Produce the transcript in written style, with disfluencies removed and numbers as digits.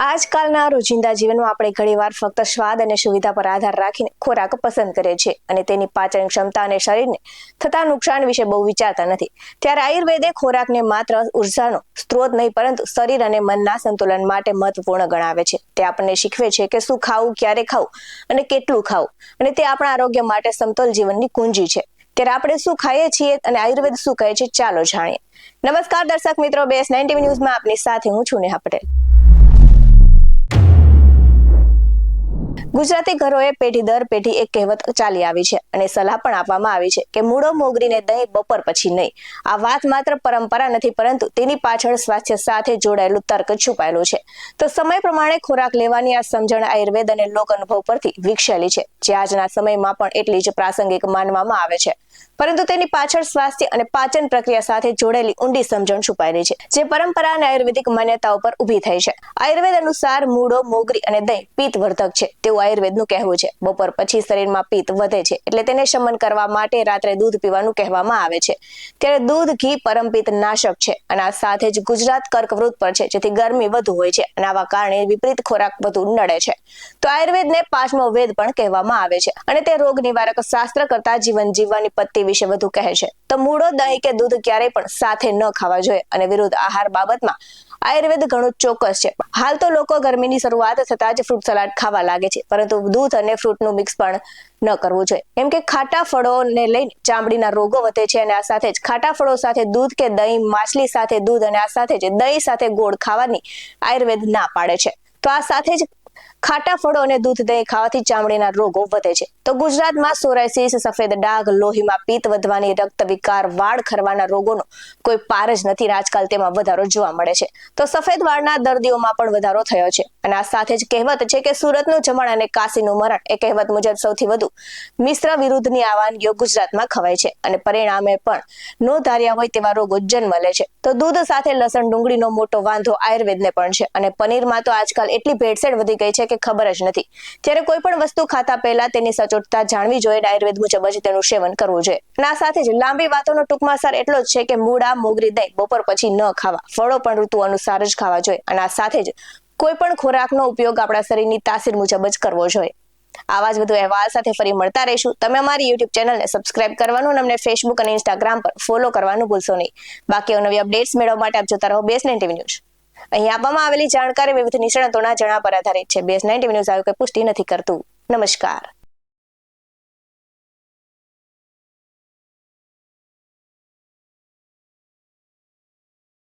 આજકાલના રોજિંદા જીવનમાં આપણે ઘણીવાર ફક્ત સ્વાદ અને સુવિધા પર આધાર રાખીને ખોરાક પસંદ કરીએ છીએ અને તેની પાચન ક્ષમતા અને શરીરને થતા નુકસાન વિશે બહુ વિચારતા નથી. ત્યારે આયુર્વેદે ખોરાકને માત્ર ઉર્જાનો સ્ત્રોત નહીં પરંતુ શરીર અને મનના સંતુલન માટે મહત્વપૂર્ણ ગણાવે છે. તે આપણને શીખવે છે કે શું ખાવું, ક્યારે ખાવું અને કેટલું ખાવું, અને તે આપણા આરોગ્ય માટે સમતોલ જીવનની કુંજી છે. ત્યારે આપણે શું ખાઈએ છીએ અને આયુર્વેદ શું કહે છે, ચાલો જાણીએ. નમસ્કાર દર્શક મિત્રો, BS9 ન્યૂઝમાં આપની સાથે હું છું નેહા પટેલ. ગુજરાતી ઘરોએ પેઢી દર પેઢી એક કહેવત ચાલી આવી છે અને સલાહ પણ આપવામાં આવી છે કે મૂળો મોગરીને દહીં બપોર પછી નહીં. આ વાત માત્ર પરંપરા નથી પરંતુ તેની પાછળ સ્વાસ્થ્ય સાથે જોડાયેલું તર્ક છુપાયેલું છે. તો સમય પ્રમાણે ખોરાક લેવાની આ સમજણ આયુર્વેદ અને લોક અનુભવ પરથી વિકસેલી છે, જે આજના સમયમાં પણ એટલી જ પ્રાસંગિક માનવામાં આવે છે. પરંતુ તેની પાછળ સ્વાસ્થ્ય અને પાચન પ્રક્રિયા સાથે જોડાયેલી ઊંડી સમજણ છુપાયેલી છે, જે પરંપરા અને આયુર્વેદિક માન્યતાઓ પર ઊભી થઈ છે. આયુર્વેદ અનુસાર મૂળો, મોગરી અને દહીં પિત્તવર્ધક છે તેવું આયુર્વેદનું કહેવું છે. બપોર પછી શરીરમાં પિત્ત વધે છે, એટલે તેને શમન કરવા માટે રાત્રે દૂધ પીવાનું કહેવામાં આવે છે. ત્યારે દૂધ, ઘી પરમ પિત્ત નાશક છે અને આ સાથે જ ગુજરાત કર્કવૃત પર છે, જેથી ગરમી વધુ હોય છે અને આવા કારણે વિપરીત ખોરાક વધુ નડે છે. તો આયુર્વેદને પાંચમો વેદ પણ કહેવામાં આવે છે અને તે રોગ નિવારક શાસ્ત્ર કરતા જીવન જીવવાની પદ્ધતિ વિશે વધુ કહે છે. તો મૂળો, દહીં કે દૂધ ક્યારેય પણ સાથે ન ખાવા જોઈએ અને વિરુદ્ધ આહાર બાબતમાં આયુર્વેદ ઘણું ચોક્કસ છે. હાલ તો લોકો ગરમીની શરૂઆત થતા જ ફ્રૂટ સલાડ ખાવા લાગે છે, પરંતુ દૂધ અને ફ્રૂટનું મિક્સ પણ ન કરવું જોઈએ. કેમ કે ખાટા ફળોને લઈને ચામડીના રોગો વધે છે અને આ સાથે જ ખાટા ફળો સાથે દૂધ કે દહીં, માછલી સાથે દૂધ અને આ સાથે જ દહીં સાથે ગોળ ખાવાની આયુર્વેદ ના પાડે છે. તો આ સાથે જ ખાટા ફળો અને દૂધ, દહીં ખાવાથી ચામડીના રોગો વધે છે. તો ગુજરાતમાં સોરાયસિસ, સફેદ ડાઘ, લોહીમાં પિત્ત વધવાની, રક્ત વિકાર, વાળ ખરવાના રોગોનો કોઈ પાર જ નથી. આજકાલ તેમાં વધારો જોવા મળે છે. તો સફેદ વાળના દર્દીઓમાં પણ વધારો થયો છે અને આ સાથે જ કહેવત છે કે સુરતનું જમણ અને કાશીનું મરણ એ કહેવત મુજબ સૌથી વધુ મિશ્ર વિરુદ્ધની આ વાનગીઓ ગુજરાતમાં ખવાય છે અને પરિણામે પણ નો ધાર્યા હોય તેવા રોગો જન્મ લે છે. તો દૂધ સાથે લસણ, ડુંગળીનો મોટો વાંધો આયુર્વેદને પણ છે અને પનીરમાં તો આજકાલ એટલી ભેળસેળ વધી ગઈ છે કે ખબર જ નથી. ત્યારે કોઈ પણ વસ્તુ ખાતા પહેલા તેની સચોટતા જાણવી જોઈએ. આયુર્વેદ મુજબ જ તેનું સેવન કરવું જોઈએ. અને આ સાથે જ લાંબી વાતોનો ટૂંકમાં સાર એટલો જ છે કે મૂળા, મોગરી, દહીં બપોર પછી ન ખાવા. ફળો પણ ઋતુ અનુસાર જ ખાવા જોઈએ અને આ સાથે જ કોઈ પણ ખોરાકનો ઉપયોગ આપણા શરીરની તાસીર મુજબ જ કરવો જોઈએ. આવા જ વધુ અહેવાલ સાથે ફરી મળતા રહીશું. તમે અમારી YouTube ચેનલને સબસ્ક્રાઇબ કરવાનું અને અમને Facebook અને Instagram પર ફોલો કરવાનું ભૂલશો નહીં. બાકી નવી અપડેટ્સ મેળવવા માટે આપ જોતા રહો BS9 ન્યૂઝ. અહીં આપવામાં આવેલી જાણકારી વિવિધ નિષ્ણાતોના જણાવ્યા પર આધારિત છે. BS9 ન્યૂઝ આવી કોઈ પુષ્ટિ નથી કરતું. નમસ્કાર.